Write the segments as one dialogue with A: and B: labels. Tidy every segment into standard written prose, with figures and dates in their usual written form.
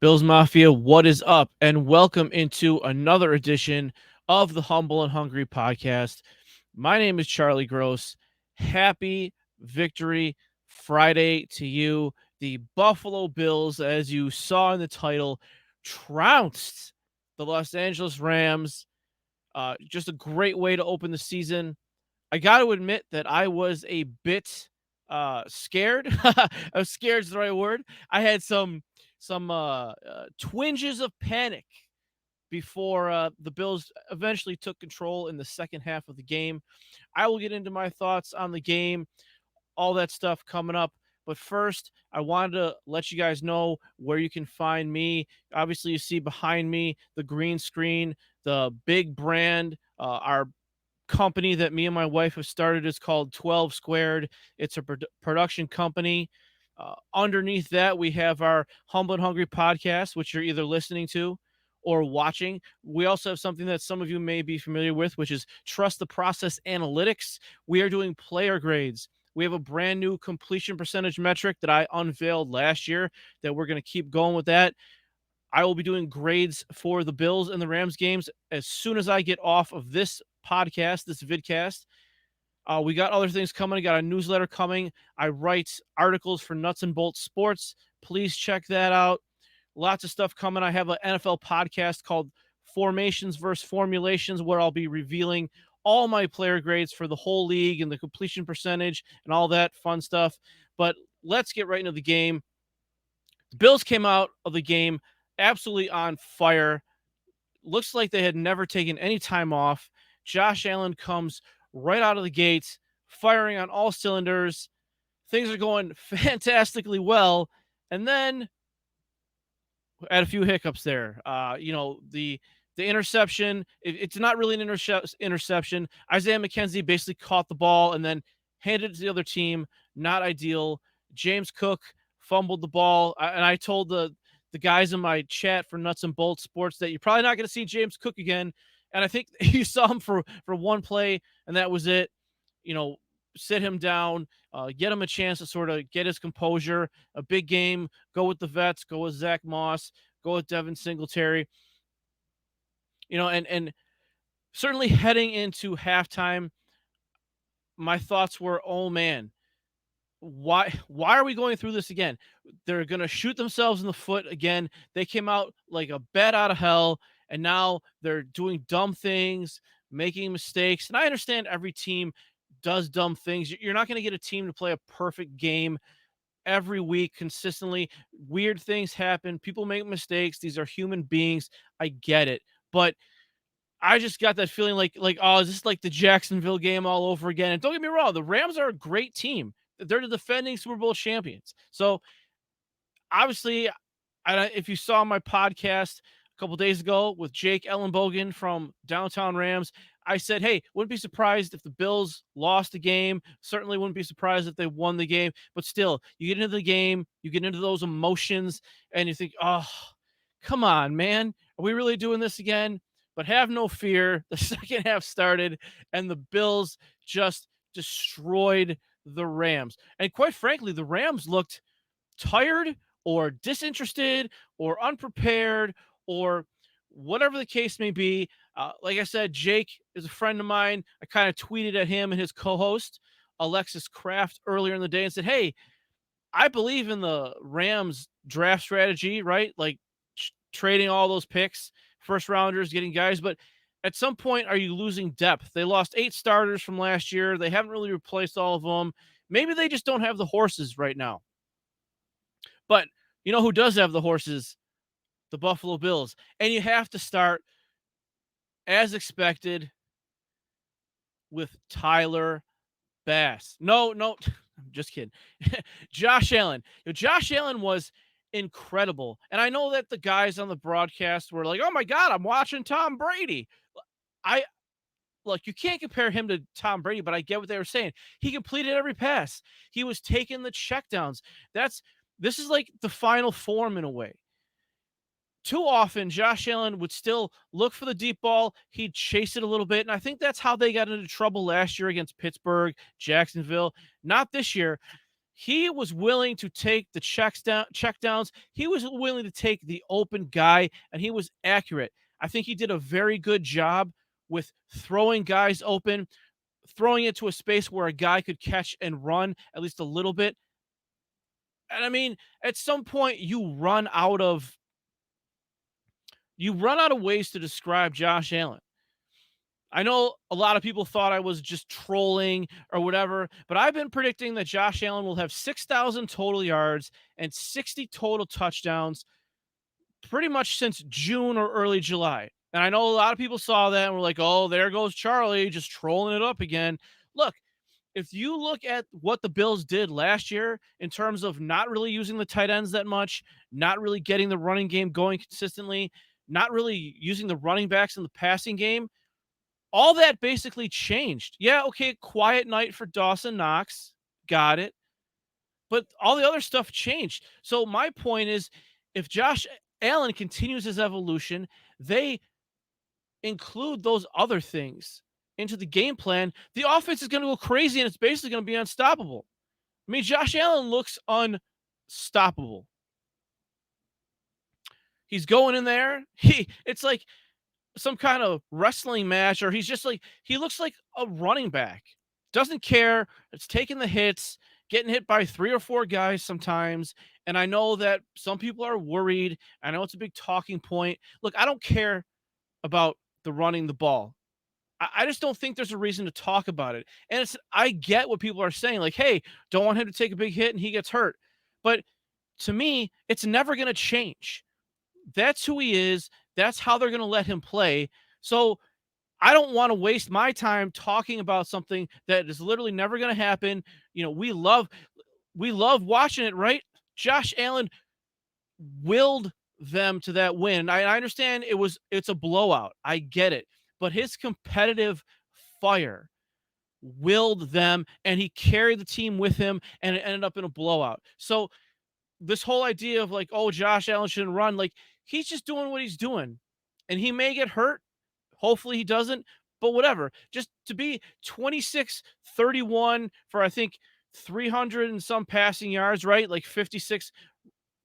A: Bills Mafia, what is up? And welcome into another edition of the Humble and Hungry podcast. My name is Charlie Gross. Happy Victory Friday to you. The Buffalo Bills, as you saw in the title, trounced the Los Angeles Rams. Just a great way to open the season. I got to admit that I was a bit scared. Scared is the right word. I had some twinges of panic before the Bills eventually took control in the second half of the game. I will get into my thoughts on the game, all that stuff coming up. But first, I wanted to let you guys know where you can find me. Obviously, you see behind me the green screen, the big brand, our company that me and my wife have started is called 12 Squared. It's a production company. Underneath that, we have our Humble and Hungry podcast, which you're either listening to or watching. We also have something that some of you may be familiar with, which is Trust the Process Analytics. We are doing player grades. We have a brand new completion percentage metric that I unveiled last year that we're going to keep going with that. I will be doing grades for the Bills and the Rams games as soon as I get off of this podcast, this vidcast. We got other things coming. I got a newsletter coming. I write articles for Nuts and Bolts Sports. Please check that out. Lots of stuff coming. I have an NFL podcast called Formations versus Formulations, where I'll be revealing all my player grades for the whole league and the completion percentage and all that fun stuff. But let's get right into the game. The Bills came out of the game absolutely on fire. Looks like they had never taken any time off. Josh Allen comes right out of the gates, firing on all cylinders. Things are going fantastically well. And then had a few hiccups there. The interception, it's not really an interception. Isaiah McKenzie basically caught the ball and then handed it to the other team. Not ideal. James Cook fumbled the ball. And I told the guys in my chat for Nuts and Bolts Sports that you're probably not going to see James Cook again. And I think you saw him for one play, and that was it. Sit him down, get him a chance to sort of get his composure. A big game. Go with the vets. Go with Zach Moss. Go with Devin Singletary. And certainly heading into halftime, my thoughts were, oh man, why are we going through this again? They're going to shoot themselves in the foot again. They came out like a bat out of hell, and now they're doing dumb things, making mistakes. And I understand every team does dumb things. You're not going to get a team to play a perfect game every week consistently. Weird things happen. People make mistakes. These are human beings. I get it. But I just got that feeling like oh, is this like the Jacksonville game all over again? And don't get me wrong, the Rams are a great team. They're the defending Super Bowl champions. So obviously, if you saw my podcast a couple days ago with Jake Ellenbogen from Downtown Rams, I said, hey, wouldn't be surprised if the Bills lost the game. Certainly wouldn't be surprised if they won the game. But still, you get into the game, you get into those emotions, and you think, oh, come on, man. Are we really doing this again? But have no fear. The second half started, and the Bills just destroyed the Rams. And quite frankly, the Rams looked tired or disinterested or unprepared or whatever the case may be. Like I said, Jake is a friend of mine. I kind of tweeted at him and his co-host, Alexis Kraft, earlier in the day and said, hey, I believe in the Rams draft strategy, right? Like trading all those picks, first rounders, getting guys. But at some point, are you losing depth? They lost 8 starters from last year. They haven't really replaced all of them. Maybe they just don't have the horses right now. But you know who does have the horses? The Buffalo Bills. And you have to start, as expected, with Tyler Bass. No, I'm just kidding. Josh Allen. Josh Allen was incredible. And I know that the guys on the broadcast were like, oh my God, I'm watching Tom Brady. Look, you can't compare him to Tom Brady, but I get what they were saying. He completed every pass. He was taking the checkdowns. This is like the final form in a way. Too often, Josh Allen would still look for the deep ball. He'd chase it a little bit. And I think that's how they got into trouble last year against Pittsburgh, Jacksonville. Not this year. he was willing to take the check downs. He was willing to take the open guy, and he was accurate. I think he did a very good job with throwing guys open, throwing it to a space where a guy could catch and run at least a little bit. And I mean, at some point you run out of ways to describe Josh Allen. I know a lot of people thought I was just trolling or whatever, but I've been predicting that Josh Allen will have 6,000 total yards and 60 total touchdowns pretty much since June or early July. And I know a lot of people saw that and were like, oh, there goes Charlie just trolling it up again. Look, if you look at what the Bills did last year in terms of not really using the tight ends that much, not really getting the running game going consistently, not really using the running backs in the passing game, all that basically changed. Yeah, okay, quiet night for Dawson Knox. Got it. But all the other stuff changed. So my point is if Josh Allen continues his evolution, they include those other things into the game plan, the offense is going to go crazy and it's basically going to be unstoppable. I mean, Josh Allen looks unstoppable. He's going in there. It's like some kind of wrestling match, or he's just like he looks like a running back. Doesn't care. It's taking the hits, getting hit by 3 or 4 guys sometimes. And I know that some people are worried. I know it's a big talking point. Look, I don't care about the running the ball. I just don't think there's a reason to talk about it. And I get what people are saying, like, hey, don't want him to take a big hit and he gets hurt. But to me, it's never going to change. That's who he is. That's how they're going to let him play. So I don't want to waste my time talking about something that is literally never going to happen. You know, we love watching it, right? Josh Allen willed them to that win. I understand it's a blowout. I get it. But his competitive fire willed them and he carried the team with him and it ended up in a blowout. So this whole idea of like, oh, Josh Allen shouldn't run, like he's just doing what he's doing. And he may get hurt. Hopefully he doesn't, but whatever. Just to be 26-31 for I think 300 and some passing yards, right? Like 56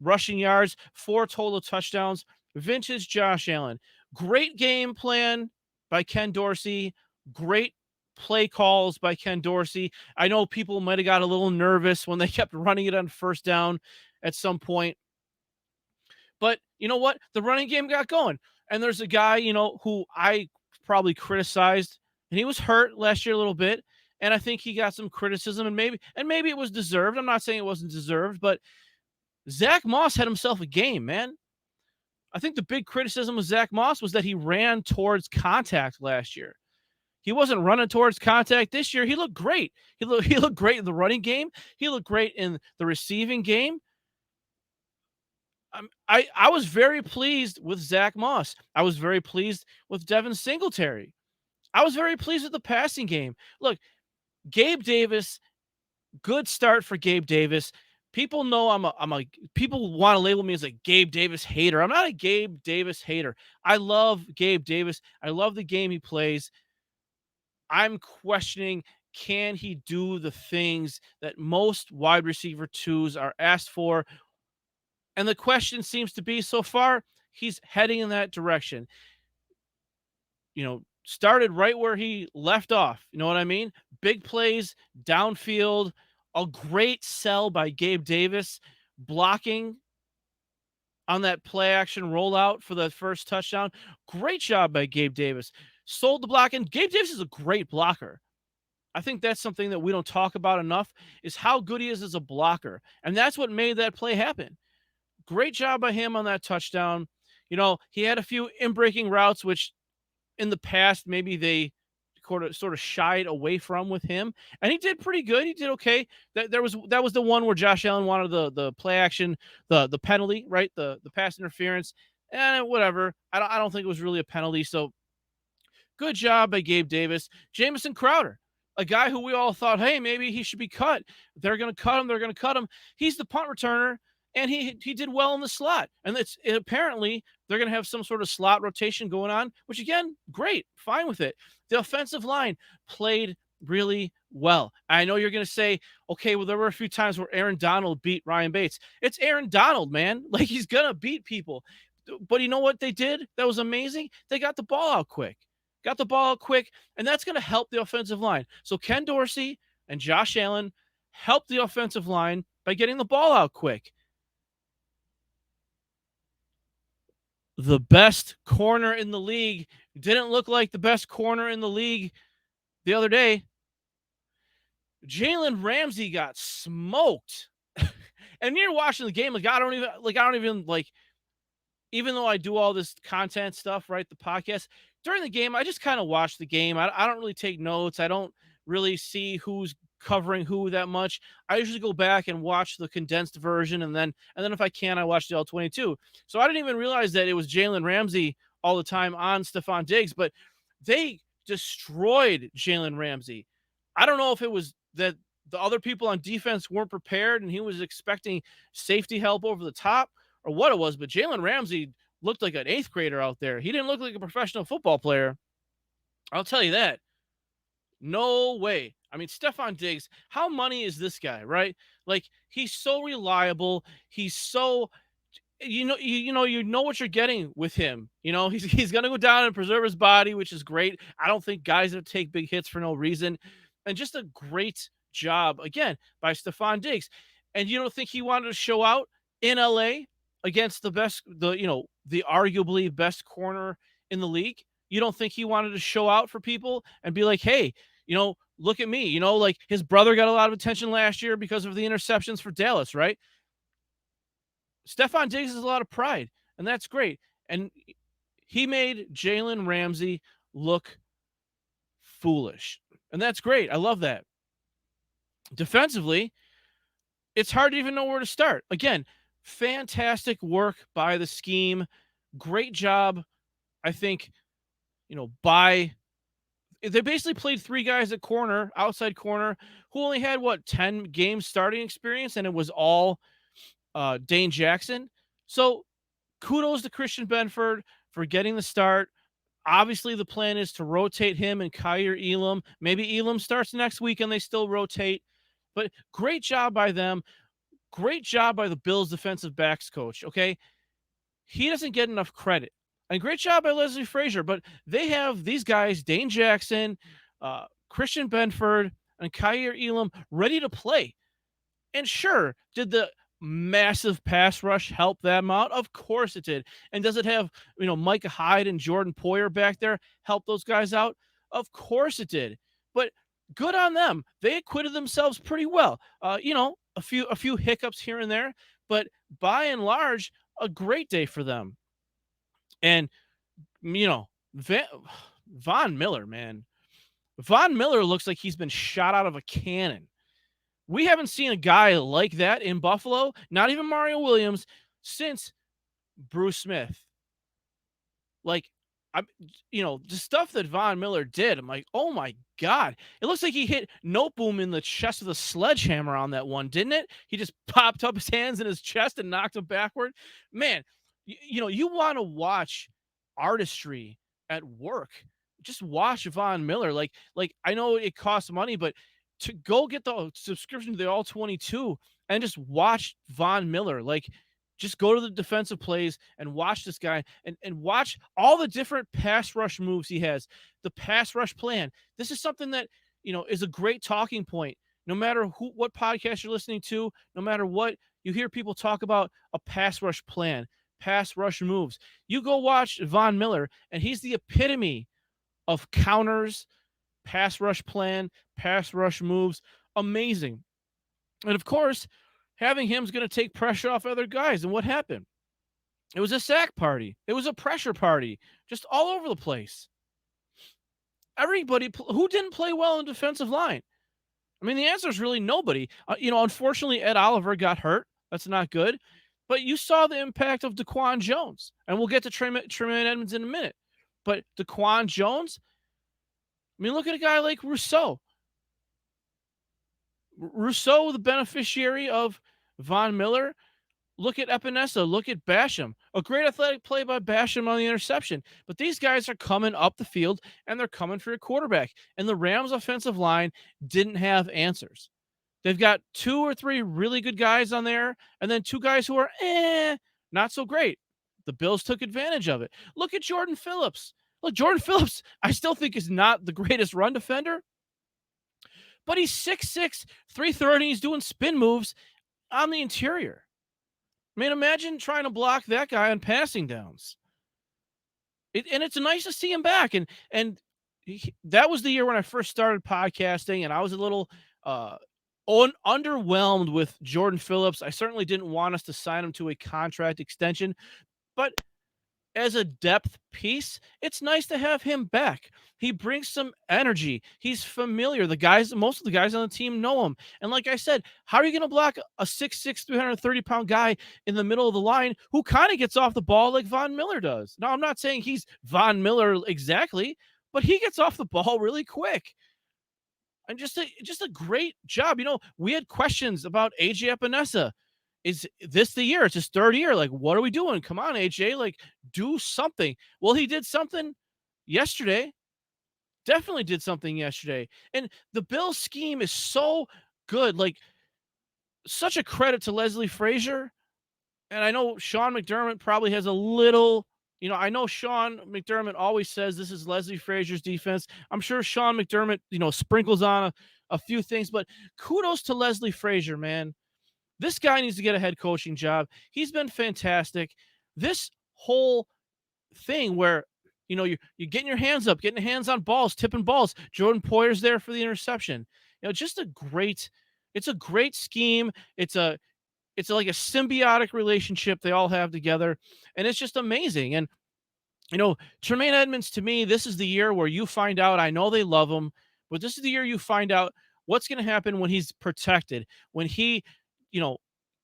A: rushing yards, 4 total touchdowns. Vintage Josh Allen. Great game plan by Ken Dorsey. Great play calls by Ken Dorsey. I know people might have got a little nervous when they kept running it on first down at some point. But you know what? The running game got going. And there's a guy, who I probably criticized, and he was hurt last year a little bit. And I think he got some criticism, and maybe it was deserved. I'm not saying it wasn't deserved, but Zach Moss had himself a game, man. I think the big criticism of Zach Moss was that he ran towards contact last year. He wasn't running towards contact this year. He looked great. He looked great in the running game. He looked great in the receiving game. I was very pleased with Zach Moss. I was very pleased with Devin Singletary. I was very pleased with the passing game. Look, Gabe Davis, good start for Gabe Davis. People know people want to label me as a Gabe Davis hater. I'm not a Gabe Davis hater. I love Gabe Davis. I love the game he plays. I'm questioning, can he do the things that most wide receiver twos are asked for? And the question seems to be so far, he's heading in that direction. Started right where he left off. You know what I mean? Big plays, downfield, a great sell by Gabe Davis, blocking on that play action rollout for the first touchdown. Great job by Gabe Davis. Sold the block, and Gabe Davis is a great blocker. I think that's something that we don't talk about enough, is how good he is as a blocker. And that's what made that play happen. Great job by him on that touchdown. He had a few in-breaking routes, which in the past maybe they sort of shied away from with him, and he did pretty good. He did okay. That was the one where Josh Allen wanted the play action, the penalty, right? The pass interference, and whatever. I don't think it was really a penalty. So good job by Gabe Davis. Jamison Crowder, a guy who we all thought, hey, maybe he should be cut. They're going to cut him. They're going to cut him. He's the punt returner, and he did well in the slot. And apparently they're going to have some sort of slot rotation going on, which, again, great. Fine with it. The offensive line played really well. I know you're going to say, okay, well, there were a few times where Aaron Donald beat Ryan Bates. It's Aaron Donald, man. Like, he's going to beat people. But you know what they did that was amazing? They got the ball out quick. Got the ball out quick, and that's going to help the offensive line. So Ken Dorsey and Josh Allen helped the offensive line by getting the ball out quick. The best corner in the league didn't look like the best corner in the league the other day. Jalen Ramsey got smoked. And you're watching the game, like I don't even even though I do all this content stuff, right? The podcast during the game, I just kind of watch the game. I don't really take notes. I don't really see who's covering who that much. I usually go back and watch the condensed version, and then if I can, I watch the L22. So I didn't even realize that it was Jalen Ramsey all the time on Stephon Diggs, but they destroyed Jalen Ramsey. I don't know if it was that the other people on defense weren't prepared and he was expecting safety help over the top or what it was, but Jalen Ramsey looked like an eighth grader out there. He didn't look like a professional football player. I'll tell you that. No way. I mean, Stephon Diggs, how money is this guy, right? Like, he's so reliable. He's so you know what you're getting with him. He's gonna go down and preserve his body, which is great. I don't think guys that take big hits for no reason. And just a great job again by Stephon Diggs. And you don't think he wanted to show out in LA against the arguably best corner in the league? You don't think he wanted to show out for people and be like, hey, look at me. Like his brother got a lot of attention last year because of the interceptions for Dallas, right? Stephon Diggs has a lot of pride, and that's great. And he made Jalen Ramsey look foolish. And that's great. I love that. Defensively, it's hard to even know where to start. Again, fantastic work by the scheme. Great job, I think, by they basically played three guys at corner, outside corner, who only had 10 games starting experience, and it was all Dane Jackson. So kudos to Christian Benford for getting the start. Obviously, the plan is to rotate him and Kyer Elam. Maybe Elam starts next week and they still rotate. But great job by them. Great job by the Bills defensive backs coach, okay? He doesn't get enough credit. And great job by Leslie Frazier, but they have these guys, Dane Jackson, Christian Benford, and Kyer Elam ready to play. And sure, did the massive pass rush help them out? Of course it did. And does it have, Micah Hyde and Jordan Poyer back there help those guys out? Of course it did. But good on them. They acquitted themselves pretty well. A few hiccups here and there, but by and large, a great day for them. And Von Miller, man. Von Miller looks like he's been shot out of a cannon. We haven't seen a guy like that in Buffalo, not even Mario Williams, since Bruce Smith. Like, the stuff that Von Miller did, I'm like, oh my God. It looks like he hit Noteboom in the chest with a sledgehammer on that one, didn't it? He just popped up his hands in his chest and knocked him backward. Man, you want to watch artistry at work. Just watch Von Miller. Like I know it costs money, but to go get the subscription to the All 22 and just watch Von Miller, just go to the defensive plays and watch this guy and watch all the different pass rush moves he has, the pass rush plan. This is something that, is a great talking point. No matter what podcast you're listening to, no matter what, you hear people talk about a pass rush plan, pass rush moves. You go watch Von Miller, and he's the epitome of counters, pass rush plan, pass rush moves. Amazing. And of course, having him is going to take pressure off other guys. And what happened? It was a sack party. It was a pressure party, just all over the place. Everybody who didn't play well in defensive line. I mean, the answer is really nobody. Unfortunately, Ed Oliver got hurt. That's not good. But you saw the impact of Daquan Jones. And we'll get to Tremaine Edmonds in a minute. But Daquan Jones, I mean, look at a guy like Rousseau. Rousseau, the beneficiary of Von Miller, Look at Epinesa. Look at Basham. A great athletic play by Basham on the interception. But these guys are coming up the field and they're coming for your quarterback. And the Rams offensive line didn't have answers. They've got 2 or 3 really good guys on there, and then 2 guys who are not so great. The Bills took advantage of it. Look at Jordan Phillips. Look, Jordan Phillips, I still think is not the greatest run defender, but he's 6'6", 330. He's doing spin moves on the interior. I mean, imagine trying to block that guy on passing downs. And it's nice to see him back. That was the year when I first started podcasting, and I was a little underwhelmed with Jordan Phillips. I certainly didn't want us to sign him to a contract extension, but as a depth piece, it's nice to have him back. He brings some energy. He's familiar. Most of the guys on the team know him. And like I said, how are you going to block a 6'6", 330-pound guy in the middle of the line who kind of gets off the ball like Von Miller does? Now, I'm not saying he's Von Miller exactly, but he gets off the ball really quick. And just a great job. We had questions about AJ Epinesa. Is this the year? It's his 3rd year. Like, what are we doing? Come on, AJ. Like, do something. Well, he did something yesterday. Definitely did something yesterday. And the Bills scheme is so good. Like, such a credit to Leslie Frazier. And I know Sean McDermott probably has a little, I know Sean McDermott always says this is Leslie Frazier's defense. I'm sure Sean McDermott, sprinkles on a few things, but kudos to Leslie Frazier, man. This guy needs to get a head coaching job. He's been fantastic. This whole thing where, you're getting your hands up, getting hands on balls, tipping balls. Jordan Poyer's there for the interception. Just it's a great scheme. It's like a symbiotic relationship they all have together, and it's just amazing. And Tremaine Edmonds, to me, this is the year where you find out. I know they love him, but this is the year you find out what's going to happen when he's protected, when he,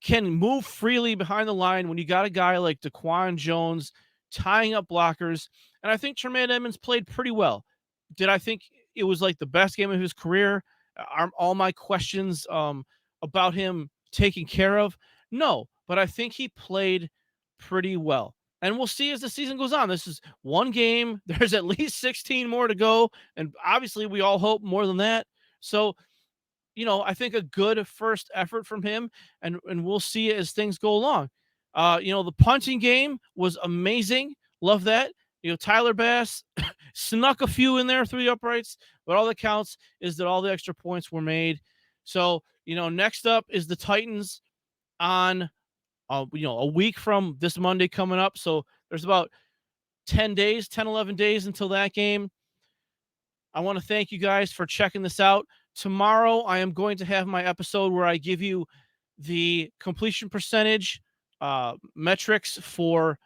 A: can move freely behind the line, when you got a guy like Daquan Jones tying up blockers. And I think Tremaine Edmonds played pretty well. Did I think it was like the best game of his career? Are all my questions about him taken care of? No, but I think he played pretty well. And we'll see as the season goes on. This is one game. There's at least 16 more to go. And obviously, we all hope more than that. So, I think a good first effort from him, and we'll see as things go along. The punting game was amazing. Love that. Tyler Bass snuck a few in there through the uprights, but all that counts is that all the extra points were made. So, next up is the Titans on, a week from this Monday coming up. So there's about 10, 11 days until that game. I want to thank you guys for checking this out. Tomorrow, I am going to have my episode where I give you the completion percentage metrics for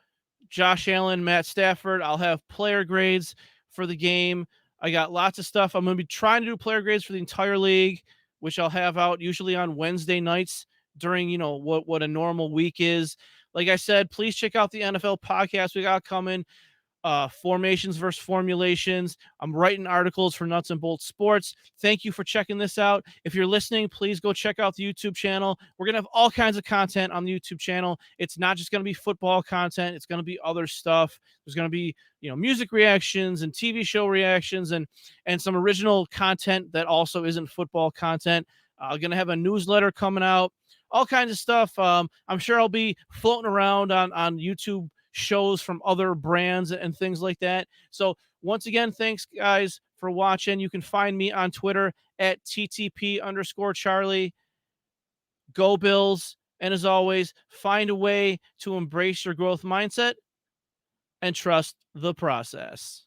A: Josh Allen, Matt Stafford. I'll have player grades for the game. I got lots of stuff. I'm going to be trying to do player grades for the entire league, which I'll have out usually on Wednesday nights during, what a normal week is. Like I said, please check out the NFL podcast we got coming. Formations versus formulations. I'm writing articles for Nuts and Bolts Sports. Thank you for checking this out. If you're listening, please go check out the YouTube channel. We're going to have all kinds of content on the YouTube channel. It's not just going to be football content. It's going to be other stuff. There's going to be, music reactions and TV show reactions and some original content that also isn't football content. Going to have a newsletter coming out, all kinds of stuff. I'm sure I'll be floating around on YouTube shows from other brands and things like that. So once again, thanks guys for watching. You can find me on Twitter at @TTP_Charlie. Go Bills. And as always, find a way to embrace your growth mindset and trust the process.